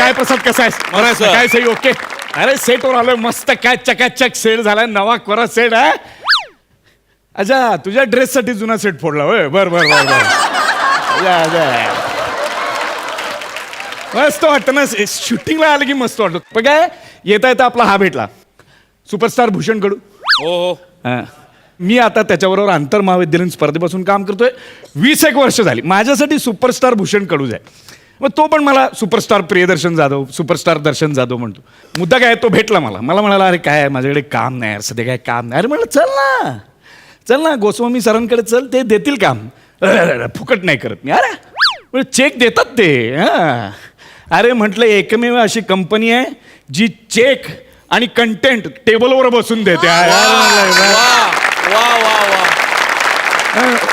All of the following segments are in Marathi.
काय प्रसाद कसा आहेस? काय सही ओके? अरे सेटवर आलोय मस्त काय चकाचक सेट झालाय नवा कोरा सेट आहे. अच्छा तुझ्या ड्रेससाठी जुना सेट फोडला होय. बर बर बर बर मस्त वाटतं ना शूटिंगला आलं की मस्त वाटतं. पण काय येता येता आपला हा भेटला सुपरस्टार भूषण कडू. हो मी आता त्याच्याबरोबर आंतर महाविद्यालयीन स्पर्धेपासून काम करतोय. 21 वर्ष झाली. माझ्यासाठी सुपरस्टार भूषण कडूच आहे. मग तो पण मला सुपरस्टार प्रियदर्शन जाधव सुपरस्टार दर्शन जाधव म्हणतो. मुद्दा काय तो भेटला मला म्हणाला अरे काय माझ्याकडे काम नाही यार सध्या काय काम नाही. अरे म्हणलं चल ना गोस्वामी सरांकडे चल ते देतील काम. फुकट नाही करत मी. अरे चेक देतात ते. अरे म्हटलं एकमेव अशी कंपनी आहे जी चेक आणि कंटेंट टेबलवर बसून देते.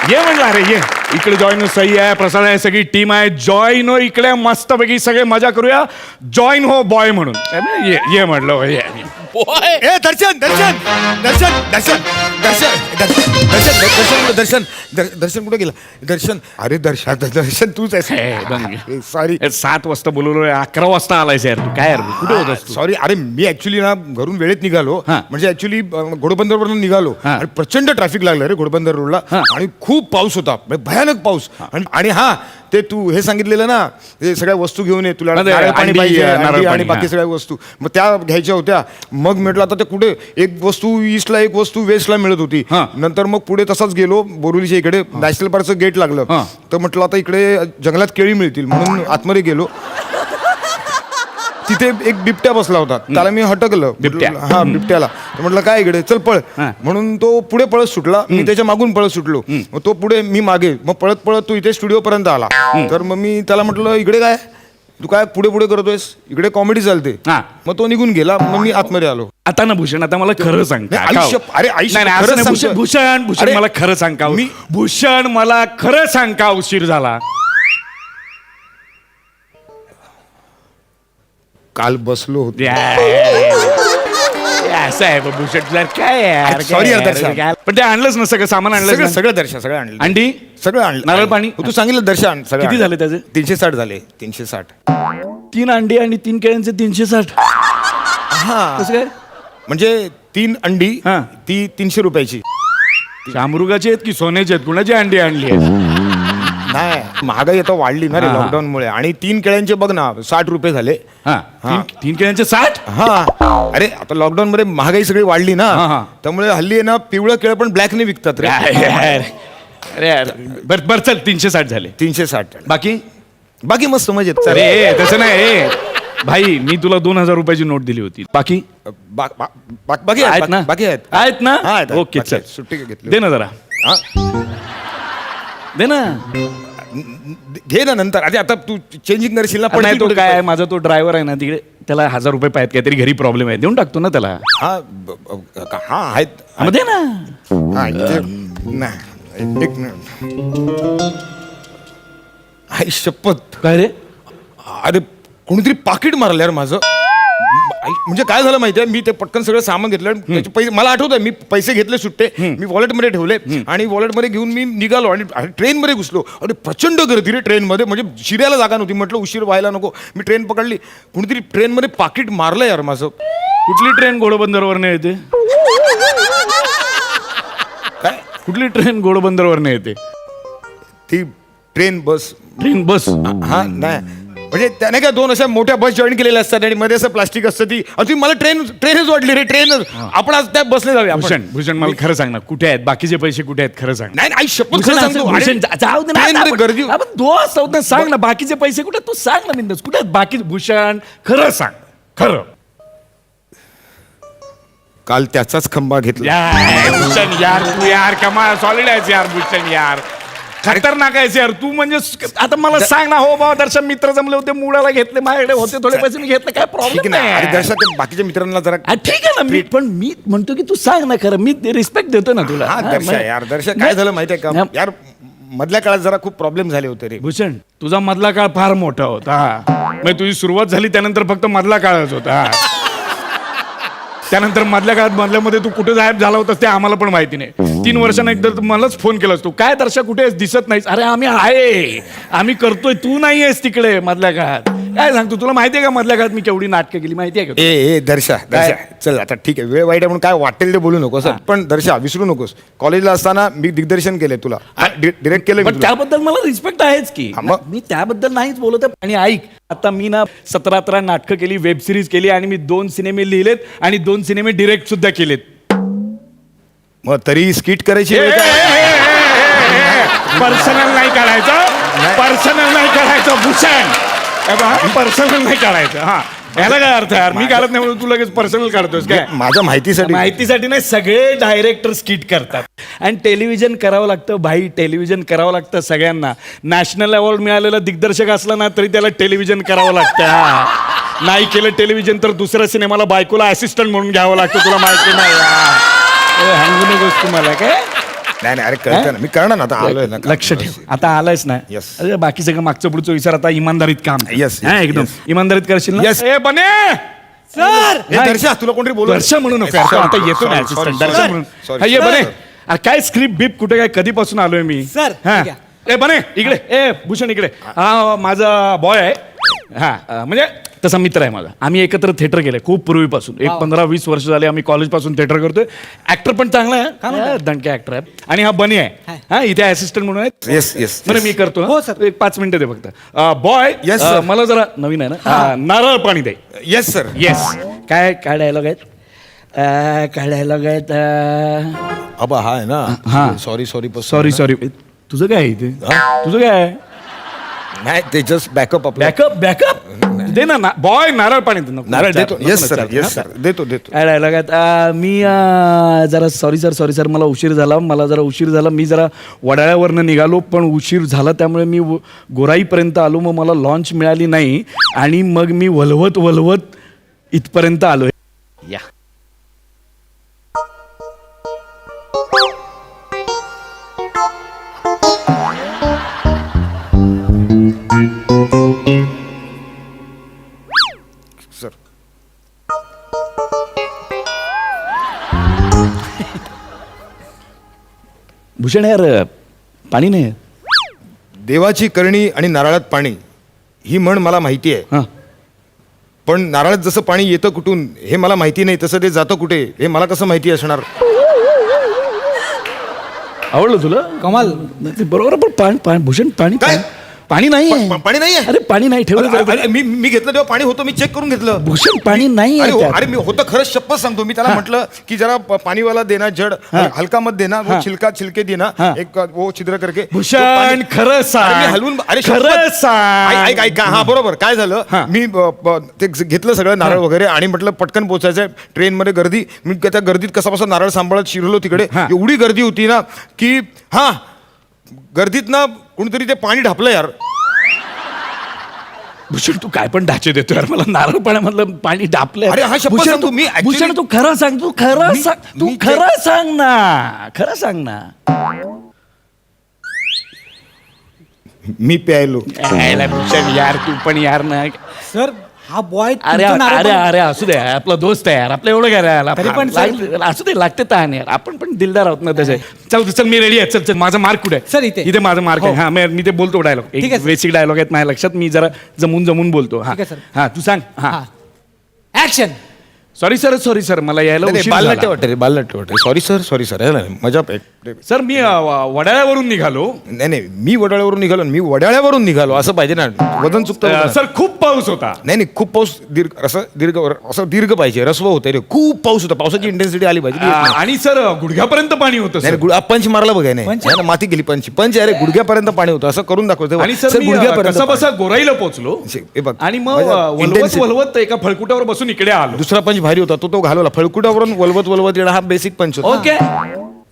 ये म्हणलं अरे ये इकडे जॉईन हो. सही आहे प्रसाद आहे सगळी टीम आहे. जॉईन हो इकडे मस्तपैकी सगळे मजा करूया. जॉईन हो बॉय म्हणून ये म्हटलं ये. ए दर्शन दर्शन दर्शन दर्शन दर्शन दर्शन दर्शन दर्शन कुठे गेला? दर्शन अरे दर्शन तूच आहे. सॉरी 7 वाजता बोलवलोय 11 वाजता आलायस यार तू. काय यार कुठे होतास तू? सॉरी अरे मी ऍक्च्युली ना घरून वेळेत निघालो. म्हणजे ऍक्च्युली घोडबंदरवरून निघालो आणि प्रचंड ट्रॅफिक लागलं रे घोडबंदर रोडला. आणि खूप पाऊस होता भयानक पाऊस. आणि हा ते तू हे सांगितलेलं ना ते सगळ्या वस्तू घेऊन ये तुला नारळ पाणी पाहिजे आणि बाकी सगळ्या वस्तू मग त्या घ्यायच्या होत्या. मग म्हटलं आता ते कुठे एक वस्तू ईस्टला एक वस्तू वेस्टला मिळत होती. नंतर मग पुढे तसाच गेलो बोरिवलीच्या इकडे नॅशनल पार्कचं गेट लागलं. तर म्हटलं आता इकडे जंगलात केळी मिळतील म्हणून आतमध्ये गेलो. तिथे एक बिबट्या बसला होता. त्याला मी हटकलं बिबट्याला. म्हटलं काय इकडे चल पळ म्हणून तो पुढे पळत सुटला. मी त्याच्या मागून पळत सुटलो. मग तो पुढे मी मागे. मग पळत पळत तो इथे स्टुडिओ पर्यंत आला. तर मग मी त्याला म्हटलं इकडे काय तू काय पुढे पुढे करतोयस इकडे कॉमेडी चालते. मग तो निघून गेला. मग मी आतमध्ये आलो. आता ना भूषण आता मला खरं सांग. अरे भूषण भूषण मला खरं सांग का? भूषण मला खरं सांग का उशीर झाला? काल बसलो होतो. असं आहे भूषण काय यार. सॉरी यार दर्शन. पण ते आणलंच ना सगळं सामान आणलं सगळं दर्शन सगळं आणलं. अंडी सगळं आणलं. नारळ पाणी तू सांगितलं दर्शन सगळं किती झाले त्याचे? 360 झाले. 360. 3 अंडी आणि 3 केळ्यांचे 360. हा कसं काय म्हणजे 3 अंडी ती 300 रुपयाची. शामरुगाची आहेत की सोन्याची आहेत? कुणाची अंडी आणली आहे? नाही महागाई आता वाढली ना रे लॉकडाऊन मुळे. आणि 3 केळ्यांचे बघ ना 60 रुपये झाले. 3 केळ्यांचे 60. अरे आता लॉकडाऊन मध्ये महागाई सगळी वाढली ना त्यामुळे हल्ली आहे ना पिवळं केळ पण ब्लॅकने विकतात रे. अरे यार बर चल 360 झाले. 360 बाकी मस्त मजेत. अरे तसं नाही भाई मी तुला 2000 रुपयाची नोट दिली होती. बाकी बाकी आहेत ना? बाकी आहेत ना? ओके चल सुट्टी घेतली. दे ना जरा दे ना. घे ना नंतर. आता तू चेंजिंग करशील ना. पण नाही तो काय माझा तो ड्रायव्हर आहे ना तिकडे त्याला 1000 रुपये पाहिजे काहीतरी घरी प्रॉब्लेम आहे देऊन टाकतो ना त्याला. हा आहेत दे ना. एक मिनिट. आई शपथ. काय रे? अरे कोणीतरी पाकिट मारलं यार माझं. म्हणजे काय झालं माहितीये मी ते पटकन सगळं सामान घेतलं. त्याचे पैसे मला आठवतंय मी पैसे घेतले सुट्टे मी वॉलेटमध्ये ठेवले आणि वॉलेटमध्ये घेऊन मी निघालो आणि ट्रेनमध्ये घुसलो. अरे प्रचंड गर्दी रे ट्रेनमध्ये. म्हणजे शिरायला जागा नव्हती. म्हटलं उशीर व्हायला नको. मी ट्रेन पकडली. कुणीतरी ट्रेनमध्ये पाकिट मारलं यार माझं. कुठली ट्रेन घोडबंदरवरनं येते? काय कुठली ट्रेन घोडबंदरवरनं येते? ती ट्रेन बस. हा नाही म्हणजे त्याने काय 2 अशा मोठ्या बस जॉईन केलेल्या असतात आणि मध्ये असं प्लास्टिक असतं. ती अजून मला ट्रेनच वाटली रे. ट्रेन आपण आज त्या बसले जाऊया. भूषण मला खरं सांग ना कुठे आहेत बाकीचे पैसे कुठे आहेत खरं सांग. नाही आई शपथ जाऊ दे गर्दी आपण दोस्त आहोत ना. सांग ना बाकीचे पैसे कुठे तू सांग ना बिंदास कुठे आहेत बाकी. भूषण खरं सांग खरं. काल त्याचाच खंबा घेतला. भूषण यार तू यार कमाल सॉलिड आहेस यार भूषण यार. खतरनाक आहेस यार तू. म्हणजे आता मला सांग ना. हो बाबा दर्शन मित्र जमले होते मुळाला घेतले माझ्याकडे होते थोडे पैसे मी घेतले काय प्रॉब्लेम नाही. दर्शन बाकीच्या मित्रांना जरा ठीक आहे ना. मी म्हणतो की तू सांग ना खरं. मी रिस्पेक्ट देतो ना तुला. दर्शन काय झालं माहितीये का यार मधल्या काळात जरा खूप प्रॉब्लेम झाले होते रे. भूषण तुझा मधला काळ फार मोठा होता. म्हणजे तुझी सुरुवात झाली त्यानंतर फक्त मधला काळच होता. त्यानंतर मधल्या काळात मधल्यामध्ये तू कुठे गायब झाला होतास ते आम्हाला पण माहिती नाही. 3 वर्षांना एकदा मलाच फोन केलास तू. काय दर्शक कुठे दिसत नाहीस? अरे आम्ही आहे आम्ही करतोय तू नाही आहेस तिकडे मधल्या काळात. काय सांगतो तुला माहितीये का मधल्या काळात मी केवढी नाटकं केली माहितीये का ए दर्शा चल आता ठीक आहे वेळ वाईट आहे म्हणून काय वाटेल ते बोलू नकोस पण दर्शा विसरू नकोस कॉलेजला असताना मी दिग्दर्शन केलंय तुला डिरेक्ट केलं मी पण तुला. त्याबद्दल मला रिस्पेक्ट आहेच की हा, मग? मी त्याबद्दल नाहीच बोलत आहे. आणि ऐक आता मी ना 17 नाटकं केली वेब सिरीज केली आणि मी 2 सिनेमे लिहिलेत आणि 2 सिनेमे डिरेक्ट सुद्धा केलेत. मग तरी स्किट करायची वेळ काय? पर्सनल नाही करायचं पर्सनल नाही करायचं भूषण पर्सनल नाही करायचं हा याला काय अर्थ यार मी काढत नाही म्हणून तू लगेच पर्सनल काढतोस काय माझ्या माहितीसाठी माहितीसाठी नाही सगळे डायरेक्टर स्किट करतात आणि टेलिव्हिजन करावं लागतं भाई टेलिव्हिजन करावं लागतं सगळ्यांना नॅशनल अवॉर्ड मिळालेला दिग्दर्शक असला ना तरी त्याला टेलिव्हिजन करावं लागतं हा. नाही केलं टेलिव्हिजन तर दुसऱ्या सिनेमाला बायकोला असिस्टंट म्हणून घ्यावं लागतं तुला माहिती नाही हंगू नकोस तुम्हाला काय नाही अरे कळतं ना मी करणार ना आता आलोय ना लक्ष ठेव आता आलायस ना Yes. अरे बाकी सगळं मागचं पुढचं विचार आता इमानदारीत काम कर. Yes, हा, एकदम yes. इमानदारीत करशील ना Yes. ए बने सर ए, दर्शा तुला कोणतरी बोलू दर्शा म्हणू नका Sorry, आता येतो ना sorry, assistant. sorry, दर्शा sorry. म्हणून Sorry. हा, ये बने Sir. अरे काय स्क्रिप्ट बीप कुठे काय कधीपासून आलोय मी Sir, हा. ठीक ए बने इकडे ए भूषण इकडे हा माझा बॉय आहे हा म्हणजे तसा मित्र आहे माझा आम्ही एकत्र थिएटर केलंय खूप पूर्वीपासून एक 15-20 वर्ष झाले आम्ही कॉलेजपासून थिएटर करतोय ऍक्टर पण चांगला आहे दणके ऍक्टर आहे आणि हा बनी आहे हा इथे असिस्टंट म्हणून आहे येस येस बरं मी करतो हो, हा. सर. एक 5 मिनिटं दे फक्त बॉय Yes, sir. मला जरा नवीन आहे ना नारळ पाणी दे येस सर येस काय काय डायलॉग आहेत काय डायलॉग आहेत अबा हा आहे हा. ना सॉरी सॉरी सॉरी तुझं काय आहे इथे तुझं काय आहे नाही ते जस्ट बॅकअप आपलं बॅकअप बॅकअप दे ना बॉय नारळ पाणी दे नको नारळ ना, देतो नको येस ना, सर चार. येस सर देतो काय डायलॉग आहेत मी जरा सॉरी सर मला उशीर झाला मी जरा वडाळ्यावरनं निघालो पण उशीर झाला त्यामुळे मी गोराईपर्यंत आलो मग मला लॉन्च मिळाली नाही आणि मग मी वलवत इथपर्यंत आलोय या सर भूषण यार पाणी नाही आहे. देवाची करणी आणि नारळात पाणी ही म्हण मला माहिती आहे हां पण नारळात जसं पाणी येतं कुठून हे मला माहिती नाही तसं ते जातं कुठे हे मला कसं माहिती असणार आवडलं तुला कमाल ते बरोबर पण पाणी भूषण पाणी काय? पाणी नाही आहे. पाणी नाहीये अरे पाणी नाही ठेवलं जरा. अरे, मी घेतलं तेव्हा पाणी होतं मी चेक करून घेतलं भूषण पाणी नाही अरे आहे त्यात. अरे मी होतं खरंच शपथ सांगतो मी त्याला म्हटलं की जरा पाणीवाला देना जड हलका मत देना वो छिलका छिलके देना हाँ. एक वो छिद्र करके तो भूषण पाणी- खरं अरे सांग मी हलवून अरे खरं शपथ. सांग ऐक ऐक हा बरोबर काय झालं हा. मी ते घेतलं सगळं नारळ वगैरे आणि म्हटलं पटकन पोचायचं ट्रेनमध्ये गर्दी मी त्या गर्दीत कसा बसा नारळ सांभाळत शिरलो तिकडे हा. एवढी गर्दी होती ना की हा गर्दीत ना कोणीतरी ते पाणी ढापलं यार भूषण तू काय पण ढाचे देतो यार मला नारळ पाण्यामधलं पाणी डापलंय अरे हा शपथ भूषण सांगतो तू- मी actually- भूषण तू खरं सांग तू खरं मी- सांग तू मी ते- खरं सांग ना खरं सांग ना मी प्यायलो यायला भूषण यार तू पण यार ना सर हा बॉय अरे अरे अरे असू दे आपला दोस्त आहे यार आपलं एवढं काय राहिला तरी पण असू दे लागते ताण यार आपण पण दिलदार आहोत ना त्याचे चल मी रेडी आहे चल माझा मार्क कुठे आहे? सर, इथे. माझा मार्क आहे हो. हा मी ते बोलतो डायलॉग ठीक आहे, एक सर. बेसिक डायलॉग आहेत माझ्या लक्षात मी जरा जमून बोलतो हा ठीक आहे, सर. हा तू सांग हा ऍक्शन सॉरी सर मला यायला उशीर बालनाट्य झाला. वाटते रे बालनाट्य वाटते सॉरी सर मजा सर मी वडाळ्यावरून निघालो नाही मी वडाळ्यावरून निघालो मी वडाळ्यावरून निघालो असं पाहिजे ना वजन चुकतं सर खूप पाऊस होता नाही खूप पाऊस असं दीर्घ पाहिजे रस्व होते रे खूप पाऊस होता पावसाची इंटेन्सिटी आली पाहिजे ती येत नाही. आणि सर गुडघ्यापर्यंत पाणी होतं नाही सर. रे, पंच मारला बघाय नाही पंच? नाही ना, माती गेली पंच अरे गुडघ्यापर्यंत पाणी होतं असं करून दाखवतो आणि सर मी कसा बसा गोराईला पोहोचलो हे बघ, आणि मग माझ्या intensity- वलवत एका फळकुटावर बसून इकडे आलो दुसरा पंच भारी होता तो घालवला फळकुटावरून वलवत येणं हा बेसिक पंच होता ओके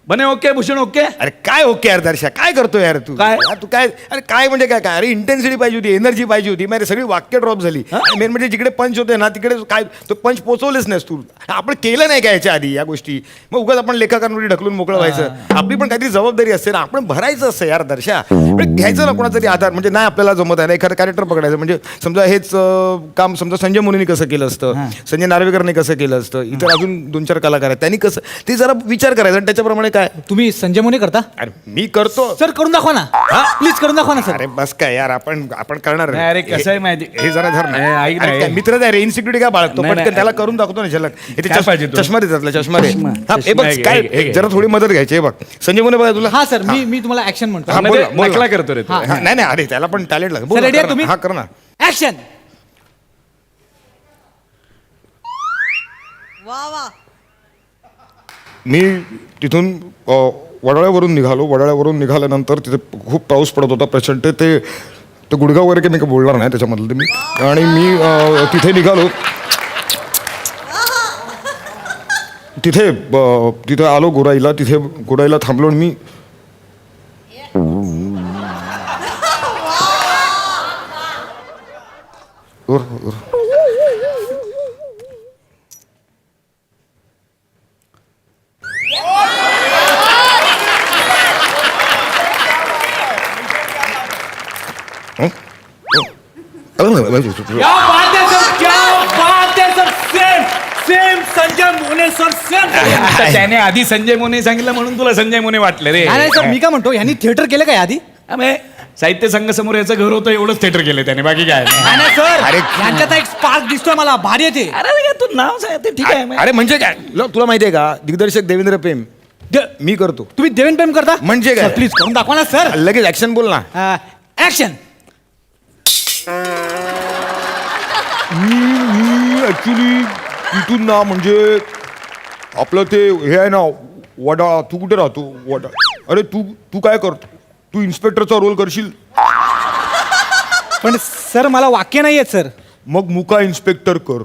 बने ओके भूषण ओके अरे काय ओके यार दर्शा काय करतो यार तू काय? यार, तू काय अरे काय म्हणजे काय काय अरे इंटेन्सिटी पाहिजे होती एनर्जी पाहिजे होती माझी सगळी वाक्य ड्रॉप झाली मेन म्हणजे जिकडे पंच होते ना तिकडे काय तो पंच पोचवलेच नाहीस तू आपण केलं नाही का याच्या आधी या गोष्टी मग उगाच आपण लेखकांवर ढकलून मोकळं व्हायचं आपली पण काहीतरी जबाबदारी असते ना आपण भरायचं असतं यार दर्शा पण घ्यायचं ना कोणाचा तरी आधार म्हणजे नाही आपल्याला जमत आहे ना एखादं कॅरेक्टर पकडायचं म्हणजे समजा हेच काम समजा संजय मुनीने कसं केलं असतं संजय नार्वेकरने कसं केलं असतं इतर अजून 2-4 कलाकार आहेत त्यांनी कसं ते जरा विचार करायचा आणि त्याच्याप्रमाणे काय तुम्ही संजय मोने करता अरे मी करतो सर करून दाखवा ना प्लीज करून दाखवा ना सर. अरे बस काय यार आपण करणार नाही, अरे, कसं आहे माहिती- हे जरा धर ना. नाही, ऐक ना, अरे, काय हे- मित्र आहे रे इन्सिक्युरिटी काय बाळगतो नाही, पटकन नाही, त्याला करून दाखवतो ना झलक इथे काय पाहिजे तुला? चष्मा देतात चष्मा दे चष्मा. हा, हे बघ चष्मा, काय हे घे. जरा थोडी मदत घ्यायची हे बघ संजय मोने बघा तुला हा सर मी तुम्हाला ऍक्शन म्हणतो. हा, मध्ये बोल ना. नकला करतो रे तू. हा, नाही नाही अरे त्याला पण टॅलेंट लागेल बोल Sir, ना, ready आहे कर ना. तुम्ही? हा कर ना ऍक्शन. वा वा मी तिथून वडाळ्यावरून निघाल्यानंतर तिथे खूप पाऊस पडत होता प्रचंड ते गुडगाव वगैरे काही मी काही बोलणार नाही त्याच्यामधलं ते मी आणि मी तिथे निघालो तिथे आलो गोराईला थांबलो आणि मी क्या बात है सर, क्या बात है सर, सेम संजय मोने सर सेम. आता त्याने आधी संजय मोने सांगितलं म्हणून तुला संजय मोने वाटलं रे. नाही सर मी काय म्हणतो यांनी थिएटर केलं काय आधी? अबे, साहित्य संघ समोर याचं घर होतं एवढंच थिएटर केलं त्याने बाकी काय नाही. नाही सर अरे, यांच्यात एक स्पार्क दिसतोय मला भारी येते. अरे तू नाव सांग ते ठीक आहे अरे म्हणजे काय तुला माहितीये का दिग्दर्शक देवेंद्र प्रेम मी करतो तुम्ही देवेन प्रेम करता म्हणजे काय? प्लीज करून दाखवा ना सर. लगेच ऍक्शन बोल ना ऍक्शन. ऍक्च्युली तिथून ना म्हणजे आपलं ते हे आहे ना वडाळा तू कुठे राहतो वडाळा अरे तू काय करतो तू इन्स्पेक्टरचा रोल करशील पण सर मला वाक्य नाही येत सर. मग मुका इन्स्पेक्टर कर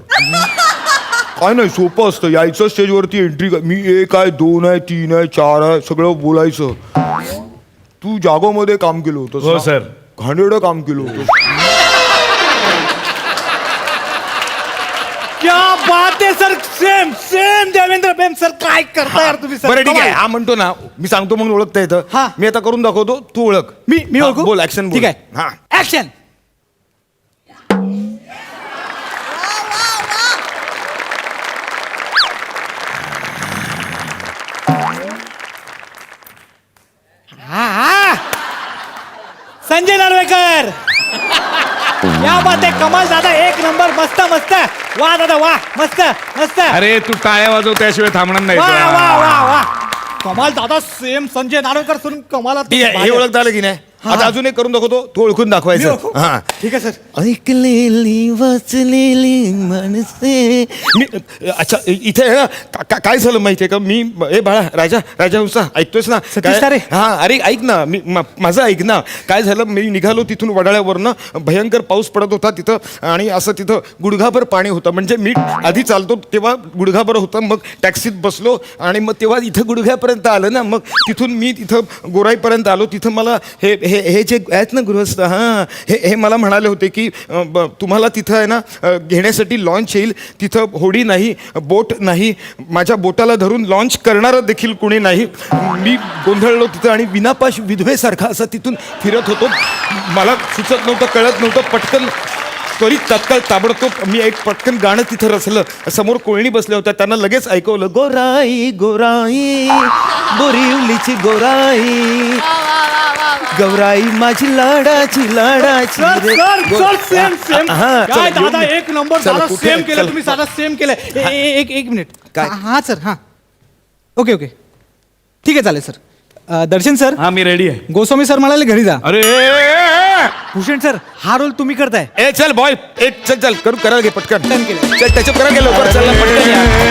काय नाही सोपं असतं यायचं स्टेजवरती एंट्री मी 1 आहे 2 आहे 3 आहे 4 आहे सगळं बोलायचं तू जागोमध्ये काम केलं होतं हो, sir. घाणेरडं काम केलं होतं क्या बात है सर, सेम देवेंद्र प्रेम सर. काय करता यार तुम्ही सर. बरं ठीक आहे हा म्हणतो ना मी सांगतो म्हणून ओळखता येतं हा. मी आता करून दाखवतो तू ओळख मी हा, ओळखू? बोल ऍक्शन ठीक आहे हा ऍक्शन. संजय नार्वेकर. क्या बात आहे कमाल दादा एक नंबर मस्त मस्त वा दादा वा मस्त मस्त अरे तू टाळ्या वाजव त्याशिवाय थांबणार नाही वा तुला. वा वा वा कमाल दादा सेम संजय नार्वेकर सुन कमाल. ठीक आहे हे ओळखता आलं की नाही आता अजून एक करून दाखवतो तू ओळखून दाखवायचं हा ठीक आहे सर. ऐकलेली वाचलेली मनसे मी अच्छा इथे आहे ना काय झालं माहितीये का मी ए बाळा राजा हुसा ऐकतोयस ना सतीश काय- तारे. हा अरे ऐक ना माझं ऐक ना काय झालं मी निघालो तिथून वडाळ्यावरनं भयंकर पाऊस पडत होता तिथं आणि असं तिथं गुडघाभर पाणी होतं म्हणजे मी आधी चालतो तेव्हा गुडघाभर होतं मग टॅक्सीत बसलो आणि मग तेव्हा इथं गुडघ्यापर्यंत आलं ना मग तिथून मी तिथं गोराईपर्यंत आलो तिथं मला हे जे आहेत ना गृहस्थ हां हे मला म्हणाले होते की तुम्हाला तिथं आहे ना घेण्यासाठी लॉन्च येईल तिथं होडी नाही बोट नाही माझ्या बोटाला धरून लॉन्च करणारं देखील कोणी नाही मी गोंधळलो तिथं आणि विनापाश विधवेसारखा असं तिथून फिरत होतो मला सुचत नव्हतं कळत नव्हतं पटकन त्वरित तात्काळ ताबडतोब मी एक पटकन गाणं तिथं रचलं समोर कोळणी बसल्या होत्या त्यांना लगेच ऐकवलं गोराई गोराई बोरिवलीची गोराई गौराई माझी लाडाची सर रे. सर सेम सेम हा, चला, काय येऊन दादा घे. एक नंबर चला, दादा कुठे- सेम केलं चला. तुम्ही साधा सेम केलं एक मिनिट काय? हा सर हा ओके ठीक आहे चालेल सर. दर्शन सर हा मी रेडी आहे. गोस्वामी सर म्हणाले घरी जा. अरे भूषण सर हा रोल तुम्ही करताय. ए चल बॉय चल करू करा घे पटकन Done केलं. चल त्याच्यात करा गेलो चल ना, पटकन या.